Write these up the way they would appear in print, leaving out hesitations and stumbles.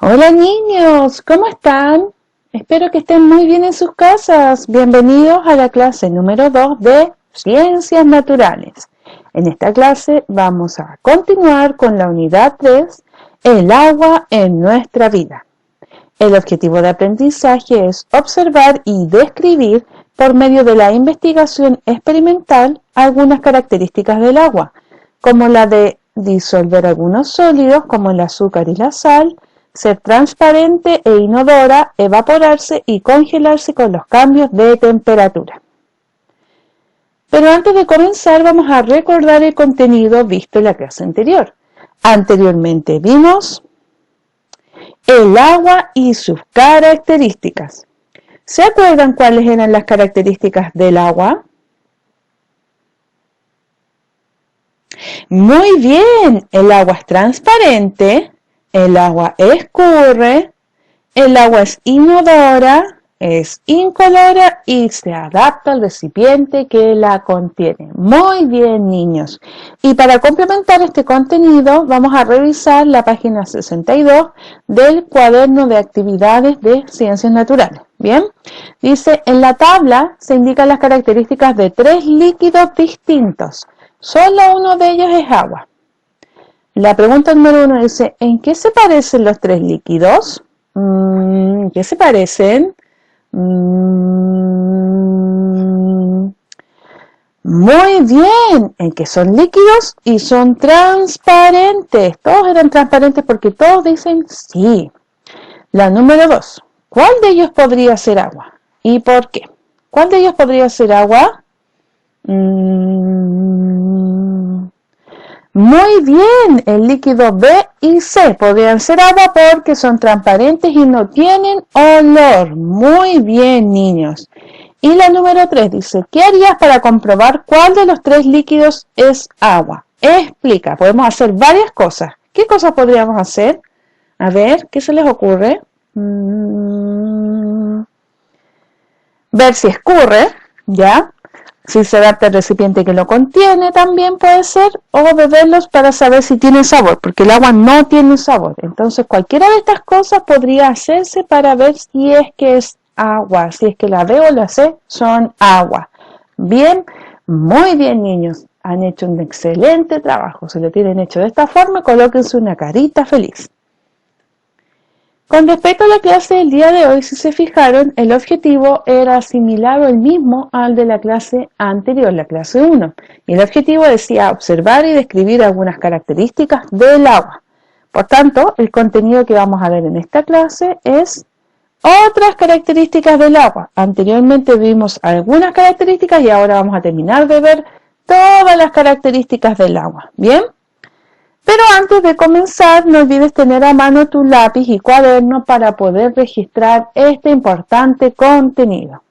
Hola niños, ¿cómo están? Espero que estén muy bien en sus casas. Bienvenidos a la clase número 2 de Ciencias Naturales. En esta clase vamos a continuar con la unidad 3, el agua en nuestra vida. El objetivo de aprendizaje es observar y describir por medio de la investigación experimental algunas características del agua, como la de disolver algunos sólidos como el azúcar y la sal, ser transparente e inodora, evaporarse y congelarse con los cambios de temperatura. Pero antes de comenzar vamos a recordar el contenido visto en la clase anterior. Anteriormente vimos el agua y sus características. ¿Se acuerdan cuáles eran las características del agua? Muy bien, el agua es transparente, el agua escurre, el agua es inodora, es incolora y se adapta al recipiente que la contiene. Muy bien, niños. Y para complementar este contenido, vamos a revisar la página 62 del cuaderno de actividades de Ciencias Naturales. Bien, dice, en la tabla se indican las características de 3 líquidos distintos. Solo uno de ellos es agua. La pregunta número 1 dice, ¿en qué se parecen los 3 líquidos? ¿En qué se parecen? Muy bien, en que son líquidos y son transparentes. Todos eran transparentes porque todos dicen sí. La número 2, ¿cuál de ellos podría ser agua? ¿Y por qué? ¿Cuál de ellos podría ser agua? Muy bien, el líquido B y C podrían ser agua porque son transparentes y no tienen olor. Muy bien, niños. Y la número 3 dice, ¿qué harías para comprobar cuál de los 3 líquidos es agua? Explica, podemos hacer varias cosas. ¿Qué cosas podríamos hacer? A ver, ¿qué se les ocurre? Ver si escurre, ¿ya? Si se adapta al recipiente que lo contiene también puede ser, o beberlos para saber si tienen sabor, porque el agua no tiene sabor. Entonces cualquiera de estas cosas podría hacerse para ver si es que es agua, si es que la B o la C son agua. Bien, muy bien niños, han hecho un excelente trabajo. Si lo tienen hecho de esta forma, colóquense una carita feliz. Con respecto a la clase del día de hoy, si se fijaron, el objetivo era similar o el mismo al de la clase anterior, la clase 1. Y el objetivo decía observar y describir algunas características del agua. Por tanto, el contenido que vamos a ver en esta clase es otras características del agua. Anteriormente vimos algunas características y ahora vamos a terminar de ver todas las características del agua. ¿Bien? Pero antes de comenzar, no olvides tener a mano tu lápiz y cuaderno para poder registrar este importante contenido.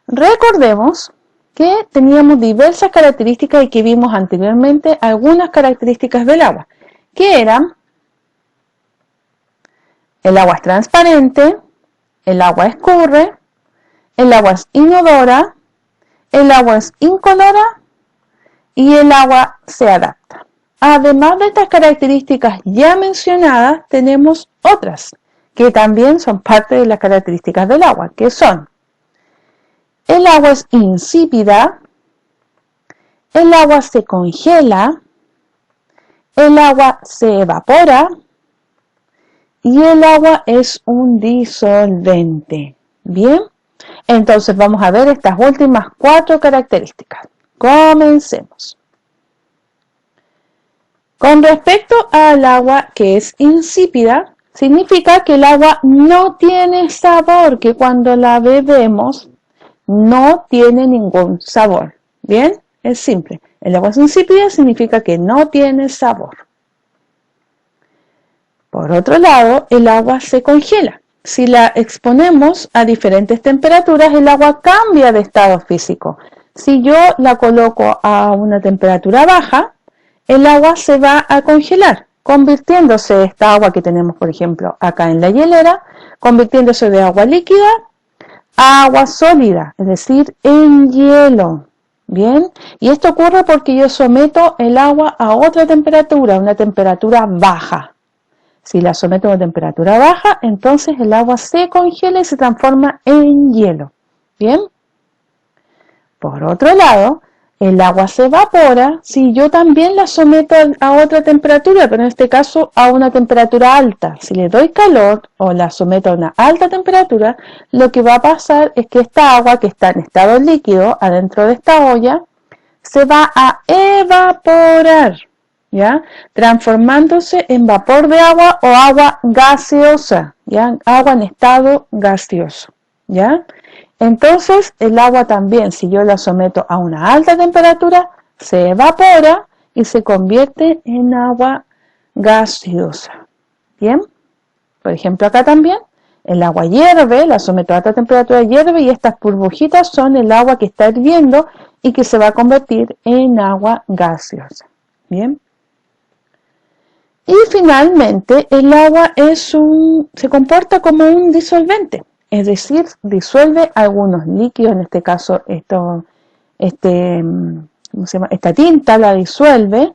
Recordemos que teníamos diversas características y que vimos anteriormente algunas características del agua, que eran: el agua es transparente, el agua escurre, el agua es inodora, el agua es incolora y el agua se adapta. Además de estas características ya mencionadas, tenemos otras que también son parte de las características del agua, que son: el agua es insípida, el agua se congela, el agua se evapora y el agua es un disolvente. Bien, entonces vamos a ver estas últimas 4 características. Comencemos. Con respecto al agua que es insípida, significa que el agua no tiene sabor, que cuando la bebemos no tiene ningún sabor. ¿Bien? Es simple. El agua es insípida significa que no tiene sabor. Por otro lado, el agua se congela. Si la exponemos a diferentes temperaturas, el agua cambia de estado físico. Si yo la coloco a una temperatura baja, el agua se va a congelar, convirtiéndose esta agua que tenemos, por ejemplo, acá en la hielera, convirtiéndose de agua líquida a agua sólida, es decir, en hielo. Bien, y esto ocurre porque yo someto el agua a otra temperatura, una temperatura baja. Si la someto a una temperatura baja, entonces el agua se congela y se transforma en hielo. ¿Bien? Por otro lado, el agua se evapora si yo también la someto a otra temperatura, pero en este caso a una temperatura alta. Si le doy calor o la someto a una alta temperatura, lo que va a pasar es que esta agua que está en estado líquido adentro de esta olla se va a evaporar, ¿ya? Transformándose en vapor de agua o agua gaseosa, ¿ya? Agua en estado gaseoso, ¿ya? Entonces el agua también, si yo la someto a una alta temperatura, se evapora y se convierte en agua gaseosa. ¿Bien? Por ejemplo, acá también el agua hierve, la someto a alta temperatura, hierve y estas burbujitas son el agua que está hirviendo y que se va a convertir en agua gaseosa. ¿Bien? Y finalmente el agua se comporta como un disolvente. Es decir, disuelve algunos líquidos, en este caso esta tinta la disuelve,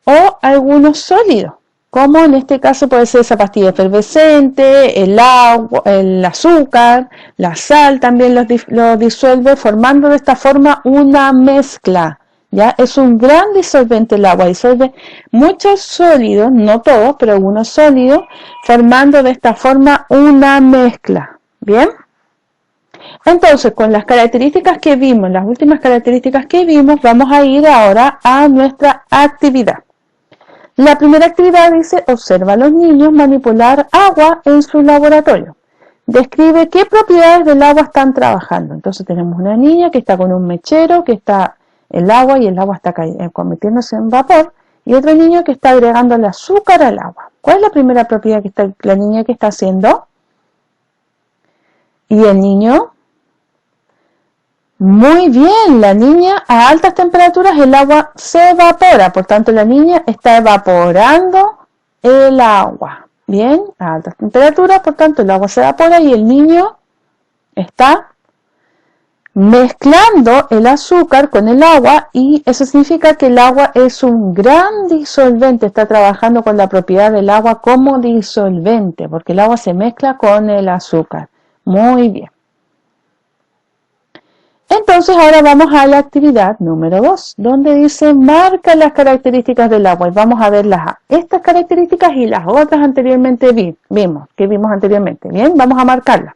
o algunos sólidos, como en este caso puede ser esa pastilla efervescente, el agua, el azúcar, la sal también lo disuelve, formando de esta forma una mezcla. ¿Ya? Es un gran disolvente el agua, disuelve muchos sólidos, no todos, pero algunos sólidos, formando de esta forma una mezcla. ¿Bien? Entonces, con las características que vimos, las últimas características que vimos, vamos a ir ahora a nuestra actividad. La primera actividad dice, observa a los niños manipular agua en su laboratorio. Describe qué propiedades del agua están trabajando. Entonces tenemos una niña que está con un mechero, que está el agua y el agua está convirtiéndose en vapor, y otro niño que está agregando el azúcar al agua. ¿Cuál es la primera propiedad que está la niña que está haciendo? ¿Y el niño? Muy bien, la niña a altas temperaturas el agua se evapora, por tanto la niña está evaporando el agua. Bien, a altas temperaturas, por tanto el agua se evapora y el niño está mezclando el azúcar con el agua y eso significa que el agua es un gran disolvente, está trabajando con la propiedad del agua como disolvente, porque el agua se mezcla con el azúcar. Muy bien. Entonces ahora vamos a la actividad número 2, donde dice marca las características del agua y vamos a ver estas características y las otras anteriormente que vimos anteriormente. Bien, vamos a marcarlas.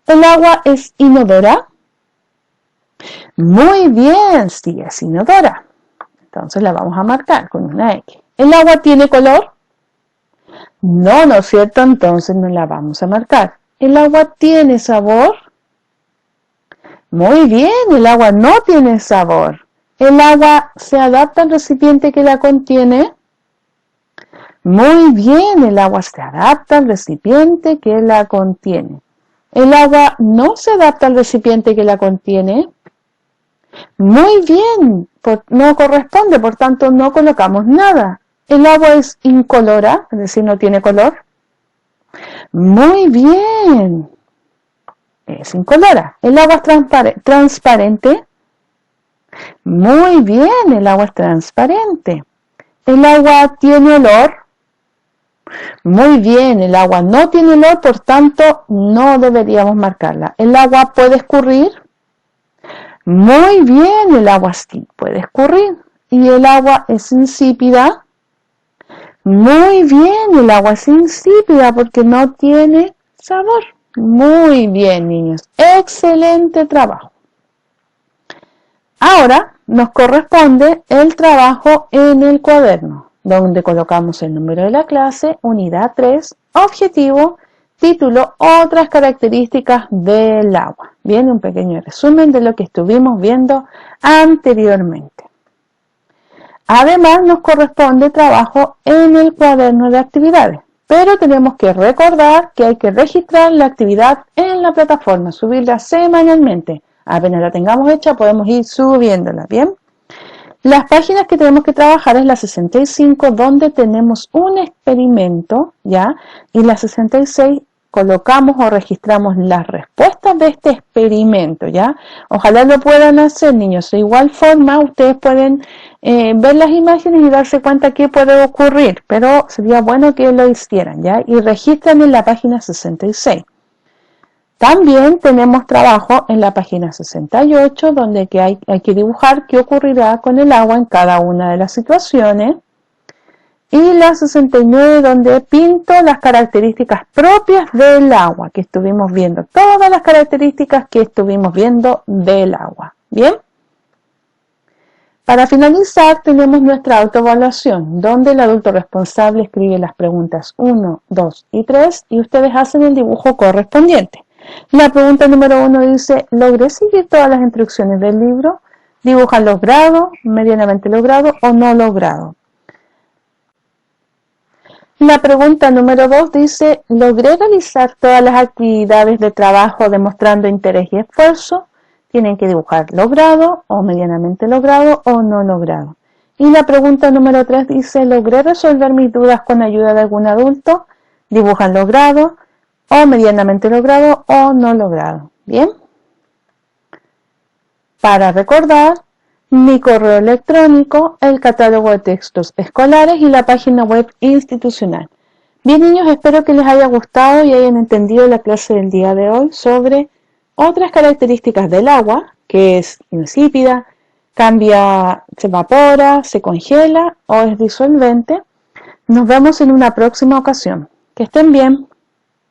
El agua es inodora. Muy bien, sí es inodora. Entonces la vamos a marcar con una X. ¿El agua tiene color? No, ¿no es cierto? Entonces no la vamos a marcar. ¿El agua tiene sabor? Muy bien, el agua no tiene sabor. ¿El agua se adapta al recipiente que la contiene? Muy bien, el agua se adapta al recipiente que la contiene. ¿El agua no se adapta al recipiente que la contiene? Muy bien, no corresponde, por tanto no colocamos nada. ¿El agua es incolora, es decir, no tiene color? Muy bien. Es incolora. ¿El agua es transparente? Muy bien, el agua es transparente. ¿El agua tiene olor? Muy bien, el agua no tiene olor, por tanto no deberíamos marcarla. ¿El agua puede escurrir? Muy bien, el agua sí puede escurrir. ¿Y el agua es insípida? Muy bien, el agua es insípida porque no tiene sabor. Muy bien, niños. Excelente trabajo. Ahora nos corresponde el trabajo en el cuaderno, donde colocamos el número de la clase, unidad 3, objetivo, título, otras características del agua. Viene un pequeño resumen de lo que estuvimos viendo anteriormente. Además, nos corresponde trabajo en el cuaderno de actividades. Pero tenemos que recordar que hay que registrar la actividad en la plataforma, subirla semanalmente. Apenas la tengamos hecha, podemos ir subiéndola, ¿bien? Las páginas que tenemos que trabajar es la 65, donde tenemos un experimento, ¿ya? Y la 66 colocamos o registramos las respuestas de este experimento, ¿ya? Ojalá lo puedan hacer, niños. De igual forma, ustedes pueden ver las imágenes y darse cuenta qué puede ocurrir, pero sería bueno que lo hicieran, ¿ya? Y registran en la página 66. También tenemos trabajo en la página 68, donde hay que dibujar qué ocurrirá con el agua en cada una de las situaciones. Y la 69, donde pinto las características propias del agua que estuvimos viendo. Todas las características que estuvimos viendo del agua. ¿Bien? Para finalizar, tenemos nuestra autoevaluación, donde el adulto responsable escribe las preguntas 1, 2 y 3 y ustedes hacen el dibujo correspondiente. La pregunta número 1 dice, ¿logré seguir todas las instrucciones del libro? Dibujan logrado, medianamente logrado o no logrado. La pregunta número 2 dice, ¿logré realizar todas las actividades de trabajo demostrando interés y esfuerzo? Tienen que dibujar logrado o medianamente logrado o no logrado. Y la pregunta número 3 dice, ¿logré resolver mis dudas con ayuda de algún adulto? Dibujan logrado o medianamente logrado o no logrado. ¿Bien? Para recordar, mi correo electrónico, el catálogo de textos escolares y la página web institucional. Bien, niños, espero que les haya gustado y hayan entendido la clase del día de hoy sobre otras características del agua, que es insípida, cambia, se evapora, se congela o es disolvente. Nos vemos en una próxima ocasión. Que estén bien.